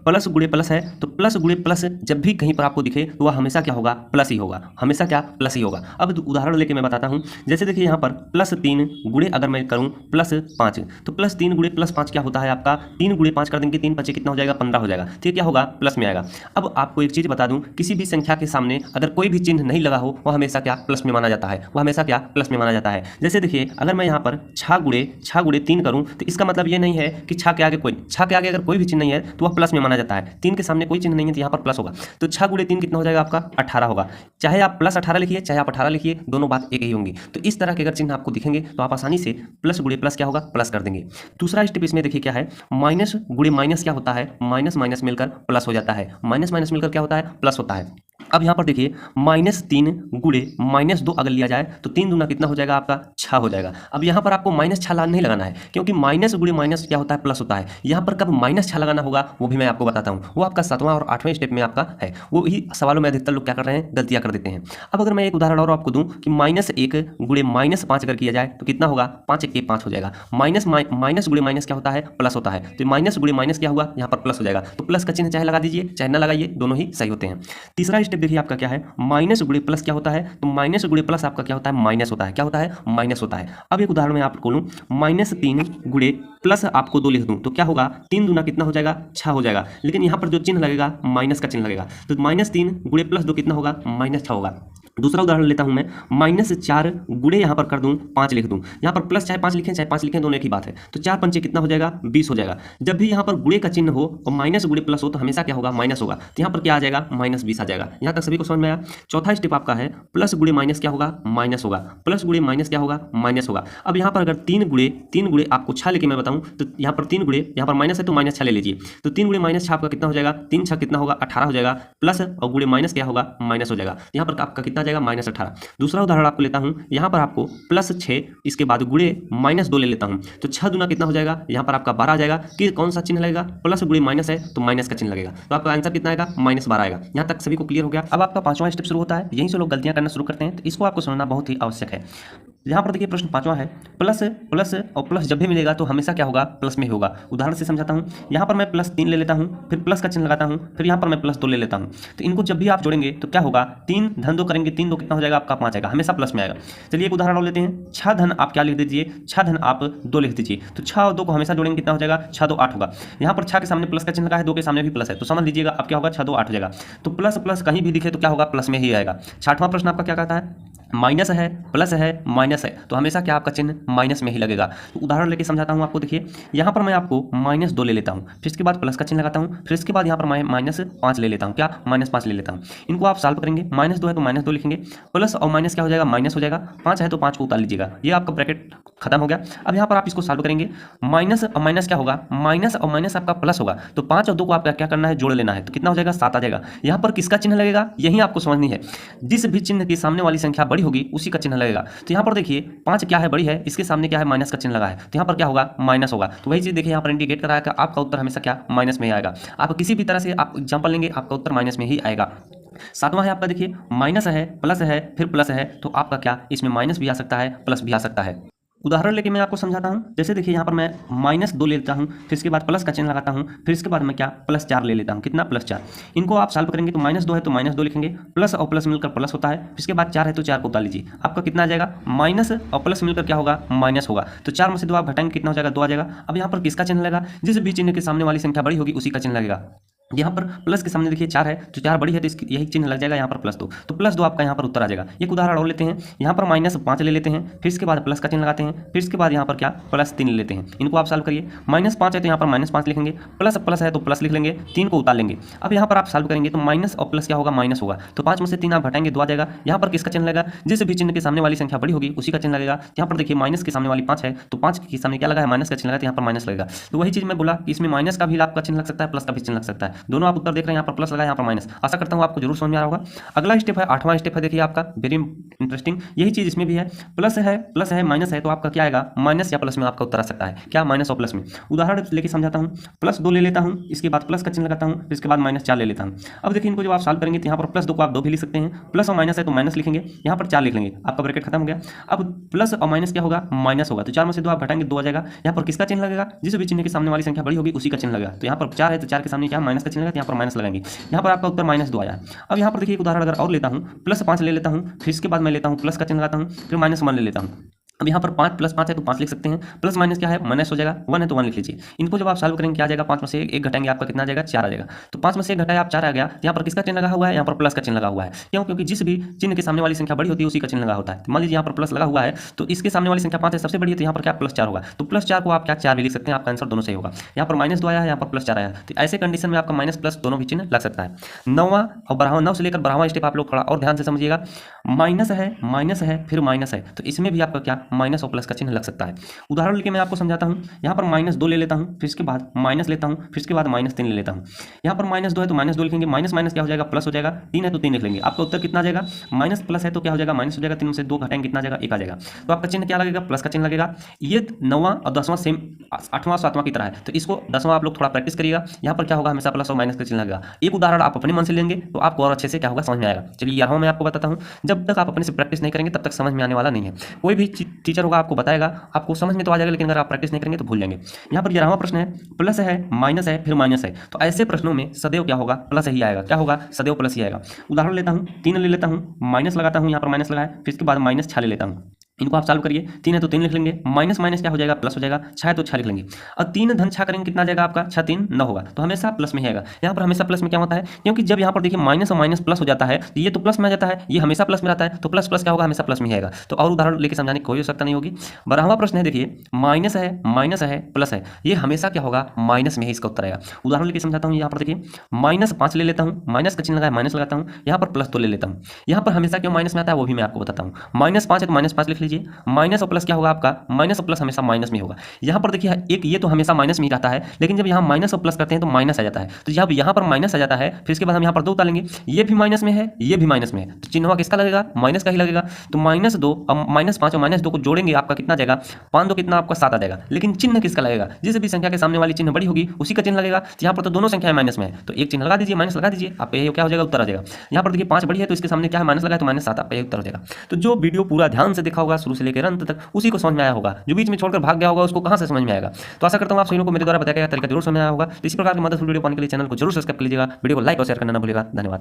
Plus गुणे plus है तो प्लस गुणे प्लस जब भी कहीं पर आपको दिखे तो वह हमेशा क्या होगा, प्लस ही होगा, हमेशा क्या, प्लस ही होगा। अब उदाहरण लेके मैं बताता हूँ, जैसे देखिए यहाँ पर +3 गुणे अगर मैं करूँ +5 तो +3 गुणे +5 क्या होता है आपका, 3 गुणे 5 कर देंगे, 3 5 कितना हो जाएगा, 15 हो जाएगा। तो ये क्या होगा, प्लस में आएगा। अब आपको एक चीज़ बता दूं, किसी भी संख्या के सामने अगर कोई भी चिन्ह नहीं लगा हो वह हमेशा क्या, प्लस में माना जाता है, वह हमेशा क्या, प्लस में माना जाता है। जैसे देखिए अगर मैं यहाँ पर 6 गुणे 3 करूँ तो इसका मतलब ये नहीं है कि 6 के आगे अगर कोई भी चिन्ह नहीं है तो वह प्लस में माना जाता है। 3 के सामने कोई चिन्ह नहीं है तो यहाँ पर प्लस होगा। तो 6 गुणे 3 कितना हो जाएगा आपका, 18 होगा। चाहे आप +18 लिखिए चाहे आप 18 लिखिए, दोनों बात एक ही होंगी। तो इस तरह के अगर चिन्ह आपको दिखेंगे तो आप आसानी से प्लस गुणे प्लस क्या होगा, प्लस कर देंगे। दूसरा स्टेप इसमें देखिए क्या है, माइनस गुणे माइनस क्या होता है, माइनस माइनस मिलकर प्लस हो जाता है, माइनस माइनस मिलकर क्या होता है, प्लस होता है। अब यहाँ पर देखिए -3 गुणे -2 अगर लिया जाए तो 3 दूना कितना हो जाएगा आपका, 6 हो जाएगा। अब यहाँ पर आपको -6 नहीं लगाना है क्योंकि माइनस गुणे माइनस क्या होता है, प्लस होता है। यहाँ पर कब -6 लगाना होगा वो भी मैं आपको बताता हूँ, वो आपका 7वां और 8वें स्टेप में आपका है। वो ही सवालों में अधिकतर लोग क्या कर रहे हैं, गलतियाँ कर देते हैं। अब अगर मैं एक उदाहरण और आपको दूँ कि -1 गुणे -5 अगर किया जाए तो कितना होगा, 5 1 5 हो जाएगा। माइनस गुणे माइनस क्या होता है, प्लस होता है। तो माइनस गुणे माइनस क्या हुआ, यहाँ पर प्लस हो जाएगा। तो प्लस का चिन्ह चाहे लगा दीजिए चाहे ना लगाइए, दोनों ही सही होते हैं। तीसरा स्टेप देखिए आपका क्या है, माइनस गुणे प्लस क्या होता है, तो माइनस गुणे प्लस आपका क्या होता है, माइनस होता है। क्या होता है, माइनस होता है। अब एक उदाहरण मैं आपको लूँ, -3 गुणे प्लस आपको 2 लिख दूं तो क्या होगा, 3 दूना कितना हो जाएगा, 6 हो जाएगा। लेकिन यहाँ पर जो चिन्ह लगेगा माइनस का चिन्ह लगेगा। तो -3 गुणे +2 कितना होगा, -6 होगा। दूसरा उदाहरण लेता हूं मैं, -4 गुणे यहाँ पर कर दूं 5 लिख दूं। यहाँ पर प्लस चाहे 5 लिखें चाहे 5 लिखें, दोनों एक ही बात है। तो 4 पंचे कितना हो जाएगा, 20 हो जाएगा। जब भी यहाँ पर गुणे का चिन्ह हो और माइनस गुणे प्लस हो तो हमेशा क्या होगा, माइनस होगा। तो यहाँ पर क्या आ जाएगा, -20 आ जाएगा। यहाँ तक सभी को समझ में आया। चौथा स्टेप आपका है, प्लस गुणे माइनस क्या होगा, माइनस होगा। प्लस गुणे माइनस क्या होगा, माइनस होगा। अब यहाँ पर अगर 3 गुणे आपको 6 लेके मैं बताऊँ तो यहाँ पर 3 गुणे, यहाँ पर माइनस है तो -6 ले लीजिए। तो 3 गुणे -6 आपका कितना हो जाएगा, 3 6 कितना होगा, 18 हो जाएगा। प्लस और गुणे माइनस क्या होगा, माइनस हो जाएगा। यहाँ पर आपका कितना आ जाएगा, -18। दूसरा उदाहरण आपको लेता हूं, यहां पर आपको +6 इसके बाद गुणे -2 ले लेता हूं तो 6 दूना कितना हो जाएगा, यहां पर आपका 12 आ जाएगा। कि कौन सा चिन्ह लगेगा, प्लस गुणे माइनस है तो माइनस का चिन्ह लगेगा। तो आपका आंसर कितना आएगा, -12 आएगा। यहां तक सभी को क्लियर हो गया। अब आपका 5वां स्टेप शुरू होता है। यहीं से लोग गलतियां करना शुरू करते हैं, तो इसको आपको समझना बहुत ही आवश्यक है। यहाँ पर देखिए प्रश्न 5वां है, प्लस प्लस और प्लस जब भी मिलेगा तो हमेशा क्या होगा, प्लस में ही होगा। उदाहरण से समझाता हूँ, यहाँ पर मैं +3 ले लेता हूँ, फिर प्लस का चिन्ह लगाता हूँ, फिर यहाँ पर मैं +2 ले लेता हूँ। तो इनको जब भी आप जोड़ेंगे तो क्या होगा, 3 धन 2 करेंगे, 3 2 कितना हो जाएगा आपका, 5 आएगा। हमेशा प्लस में आएगा। चलिए एक उदाहरण और लेते हैं, 6 धन आप क्या लिख दीजिए, 6 धन आप 2 लिख दीजिए। तो 6 और 2 को हमेशा जोड़ेंगे कितना हो जाएगा, 6 2 8 होगा। यहाँ पर 6 के सामने प्लस का चिन्ह लगा है, 2 के सामने भी प्लस है, तो समझ लीजिएगा अब क्या होगा, 6 2 8 हो जाएगा। तो प्लस प्लस कहीं भी दिखे तो क्या होगा, प्लस में ही आएगा। 6वां प्रश्न आपका क्या कहता है, माइनस है, प्लस है, माइनस है, तो हमेशा क्या आपका चिन्ह माइनस में ही लगेगा। तो उदाहरण लेके समझाता हूँ आपको। देखिए यहाँ पर मैं आपको -2 ले लेता हूँ, फिर इसके बाद प्लस का चिन्ह लगाता हूँ, फिर इसके बाद यहाँ पर मैं -5 ले लेता हूँ। क्या, -5 ले लेता हूँ। इनको आप सॉल्व करेंगे, -2 है तो -2 लिखेंगे, प्लस और माइनस क्या हो जाएगा, माइनस हो जाएगा। 5 है तो 5 को उतार लीजिएगा, ये आपका ब्रैकेट खत्म हो गया। अब यहाँ पर आप इसको सॉल्व करेंगे, माइनस और माइनस क्या होगा, माइनस और माइनस आपका प्लस होगा। तो 5 और 2 को आपका क्या करना है, जोड़ लेना है। तो कितना हो जाएगा, 7 आ जाएगा। यहाँ पर किसका चिन्ह लगेगा, यही आपको समझनी है। जिस भी चिन्ह की सामने वाली संख्या बड़ी होगी उसी का चिन्ह लगेगा। तो यहाँ पर देखिए 5 क्या है, बड़ी है, इसके सामने क्या है, माइनस का चिन्ह लगा है, तो यहाँ पर क्या होगा, माइनस होगा। तो वही चीज देखिए यहाँ पर इंडिकेट कराया कि आपका उत्तर हमेशा क्या, माइनस में ही आएगा। आप किसी भी तरह से आप एग्जाम्पल लेंगे आपका उत्तर माइनस में ही आएगा। 7वां है आपका, देखिए माइनस है, प्लस है, फिर प्लस है, तो आपका क्या, इसमें माइनस भी आ सकता है, प्लस भी आ सकता है। उदाहरण लेके मैं आपको समझाता हूँ। जैसे देखिए यहाँ पर मैं -2 ले लेता हूँ, फिर इसके बाद प्लस का चिन्ह लगाता हूँ, फिर इसके बाद मैं क्या, +4 ले लेता हूँ। कितना, +4। इनको आप सॉल्व करेंगे तो -2 है तो -2 लिखेंगे, प्लस और प्लस मिलकर प्लस होता है, फिर इसके बाद 4 है तो 4 को उतार लीजिए। आपका कितना आ जाएगा, माइनस और प्लस मिलकर क्या होगा, माइनस होगा। तो 4 में से 2 आप घटाएंगे, कितना हो जाएगा, 2 आ जाएगा। अब यहाँ पर किसका चिन्ह लगेगा, जिस भी चिन्ह के सामने वाली संख्या बड़ी होगी उसी का चिन्ह लगेगा। यहाँ पर प्लस के सामने देखिए 4 है तो 4 बड़ी है तो इसकी यही चिन्ह लग जाएगा, यहाँ पर +2। तो +2 आपका यहाँ पर उत्तर आ जाएगा। एक उदाहरण और लेते हैं, यहाँ पर -5 ले लेते हैं, फिर इसके बाद प्लस का चिन्ह लगाते हैं, फिर इसके बाद यहाँ पर क्या, +3 ले लेते हैं। इनको आप सॉल्व करिए, -5 है तो यहाँ पर -5 लिखेंगे, प्लस प्लस है तो प्लस लिख लेंगे, 3 को उतार लेंगे। अब यहाँ पर आप सॉल्व करेंगे तो माइनस और प्लस क्या होगा, माइनस होगा। तो 5 में से 3 आप घटाएंगे, 2 आ जाएगा। यहाँ पर किसका चिन्ह लगेगा, जिस भी चिन्ह के सामने वाली संख्या बड़ी होगी उसी का चिन्ह लगेगा। यहाँ पर देखिए माइनस के सामने वाली 5 है तो 5 के सामने क्या लगा है, माइनस का चिन्ह लगा, तो यहाँ पर माइनस लगेगा। तो वही चीज़ मैं बोला कि इसमें माइनस का भी आपका चिन्ह लग सकता है, प्लस का भी चिन्ह लग सकता है। दोनों आप उत्तर देख रहे हैं, यहाँ पर प्लस लगा, यहाँ पर माइनस। आशा करता हूँ आपको जरूर समझ में आ रहा होगा। अगला स्टेप है 8वां स्टेप है, देखिए आपका वेरी इंटरेस्टिंग, यही चीज इसमें भी है। प्लस है माइनस है, तो आपका क्या आएगा, माइनस या प्लस में आपका उत्तर आ सकता है, क्या माइनस और प्लस में। उदाहरण लेके समझाता हूँ, +2 ले लेता हूँ, इसके बाद प्लस का चिन्ह लगाता हूँ, फिर इसके बाद -4 ले लेता हूँ। अब देखिए इनको जब आप सॉल्व करेंगे तो यहाँ पर +2 को आप 2 भी लिख सकते हैं, प्लस और माइनस है तो माइनस लिखेंगे, यहाँ पर 4 लिख लेंगे, आपका ब्रैकेट खत्म हो गया। अब प्लस और माइनस क्या होगा, माइनस होगा, तो 4 में से 2 आप घटाएंगे 2 आ जाएगा। यहाँ पर किसका चिन्ह लगेगा, जिस भी चिन्ह के सामने वाली संख्या बड़ी होगी उसी का चिन्ह लगेगा। तो यहाँ पर 4 है तो 4 के सामने क्या माइनस का चिन्ह लगेगा, यहाँ पर माइनस लगाएंगे। यहाँ पर आपका उत्तर -2 आया। अब यहाँ पर देखिए एक उदाहरण अगर और लेता हूँ, +5 ले लेता हूँ, फिर इसके बाद मैं लेता हूँ प्लस का चिन्ह लगाता हूँ, फिर -1 ले लेता हूँ। अब यहाँ पर 5 + 5 है तो 5 लिख सकते हैं, प्लस माइनस क्या है, माइनस हो जाएगा, 1 है तो 1 लिख लीजिए। इनको जब आप सॉल्व करेंगे क्या आ जाएगा, 5 में से 1 घटाएंगे आपका कितना आ जाएगा, 4 आ जाएगा। तो 5 में से 1 घटाया आप 4 आ गया, यहाँ पर किसका चिन्ह लगा हुआ है, यहाँ पर प्लस का चिन्ह लगा हुआ है। क्यों, क्योंकि जिस भी चिन्ह के सामने वाली संख्या बड़ी होती है उसी का चिन्ह लगा होता है। मान लीजिए यहाँ पर प्लस लगा हुआ है, तो इसके सामने वाली संख्या 5 है, सबसे बड़ी है, तो यहाँ पर क्या +4 होगा, तो +4 को आप क्या 4 भी लिख सकते हैं, आपका आंसर दोनों सही होगा। यहाँ पर -2 आया है, यहाँ पर +4 आया, तो ऐसे कंडीशन में आपका माइनस प्लस दोनों भी चिन्ह लग सकता है। 9वां और 9 से लेकर 12वां स्टेप आप लोग थोड़ा और ध्यान से समझिएगा। माइनस है फिर माइनस है, तो इसमें भी आपका क्या माइनस और प्लस का चिन्ह लग सकता है। उदाहरण लेके मैं आपको समझाता हूं, यहाँ पर -2 ले लेता हूं, फिर इसके बाद माइनस लेता हूं, फिर इसके बाद -3 ले लेता हूं। यहाँ पर -2 है तो -2 लिखेंगे, माइनस माइनस क्या हो जाएगा, प्लस हो जाएगा, 3 है तो 3 लिख लेंगे। आपका उत्तर कितना आ जाएगा, माइनस प्लस है तो क्या हो जाएगा, माइनस हो जाएगा, 3 में से 2 घटाएंगे कितना आ जाएगा, 1 आ जाएगा। तो आपका चिन्ह क्या लगेगा, प्लस का चिन्ह लगेगा। ये 9वां और 10वां सेम 8वां 7वां की तरह है, तो इसको 10वां आप लोग थोड़ा प्रैक्टिस करिएगा। यहाँ पर क्या होगा, हमेशा प्लस और माइनस का चिन्ह लगेगा। एक उदाहरण आप अपने मन से लेंगे तो आपको और अच्छे से क्या होगा समझ में आएगा। चलिए 11वां मैं आपको बताता हूँ, जब तक आप अपने से प्रैक्टिस नहीं करेंगे तब तक समझ में आने वाला नहीं है। कोई भी टीचर होगा आपको बताएगा, आपको समझ में तो आ जाएगा, लेकिन अगर आप प्रैक्टिस नहीं करेंगे तो भूल जाएंगे। यहाँ पर 11वां प्रश्न है, प्लस है माइनस है फिर माइनस है, तो ऐसे प्रश्नों में सदैव क्या होगा, प्लस ही आएगा। क्या होगा, सदैव प्लस ही आएगा। उदाहरण लेता हूँ, 3 ले लेता हूँ, माइनस लगाता हूँ, यहाँ पर माइनस लगाया, फिर इसके बाद -6 ले लेता हूँ। इनको आप सॉल्व करिए, 3 है तो 3 लिख लेंगे, माइनस माइनस क्या हो जाएगा, प्लस हो जाएगा, 6 है तो 6 लिख लेंगे। और 3 धन 6 करेंगे कितना आ जाएगा आपका, 6 3 9 होगा, तो हमेशा प्लस में ही आएगा। यहाँ पर हमेशा प्लस में क्या होता है, क्योंकि जब यहाँ पर देखिए माइनस और माइनस प्लस हो जाता है, तो ये तो प्लस में आ जाता है, ये हमेशा प्लस में रहता है, तो प्लस प्लस क्या होगा, हमेशा प्लस में ही आएगा। तो और उदाहरण लेके समझाने की कोई आवश्यकता नहीं होगी। 12वां प्रश्न है, देखिए माइनस है प्लस है, ये हमेशा क्या होगा, माइनस में ही इसका उत्तर आएगा। उदाहरण लेके समझाता हूँ, यहाँ पर देखिए -5 ले लेता हूँ, माइनस का चिन्ह लगाया, माइनस लगाता हूँ, यहाँ पर +2 ले लेता हूँ। यहाँ पर हमेशा क्यों माइनस में आता है वो भी मैं आपको बताता हूँ। -5 है तो -5 लिख लीजिए, माइनस प्लस क्या होगा आपका, माइनस और प्लस हमेशा माइनस में होगा। यहाँ पर देखिए एक ये तो हमेशा माइनस में ही रहता है, लेकिन जब यहाँ माइनस और प्लस करते हैं तो माइनस आ जाता है। तो जब यहाँ पर माइनस आ जाता है, फिर इसके बाद हम यहाँ पर 2 उतारेंगे, ये भी माइनस में है, ये भी माइनस में है, तो चिन्ह किसका लगेगा, माइनस का ही लगेगा। तो -2 और -5 और -2 को जोड़ेंगे, आपका कितना जाएगा, 5 2 कितना आपका 7 आ जाएगा। लेकिन चिन्ह किसका लगेगा, जिस भी संख्या के सामने वाली चिन्ह बड़ी होगी उसी का चिन्ह लगेगा। तो यहाँ पर तो दोनों संख्याएं माइनस में है, तो एक चिन्ह लगा दीजिए, माइनस लगा दीजिए, आप ये क्या हो जाएगा, उत्तर आ जाएगा। यहाँ पर देखिए 5 बड़ी है तो इसके सामने क्या है, माइनस लगा है, तो -7 आपका उत्तर हो जाएगा। तो जो वीडियो पूरा ध्यान से देखा होगा शुरू से लेकर अंत तक, उसी को समझ में आया होगा। जो बीच में छोड़कर भाग गया होगा उसको कहां से समझ में आएगा। तो आशा करता हूं आप सभी लोगों को मेरे द्वारा बताया गया तरीका जरूर समझ में आया होगा। इसी प्रकार की मदद वीडियो पाने के लिए चैनल को जरूर सब्सक्राइब कर लीजिएगा, वीडियो को लाइक और शेयर करना ना भूलिएगा। धन्यवाद।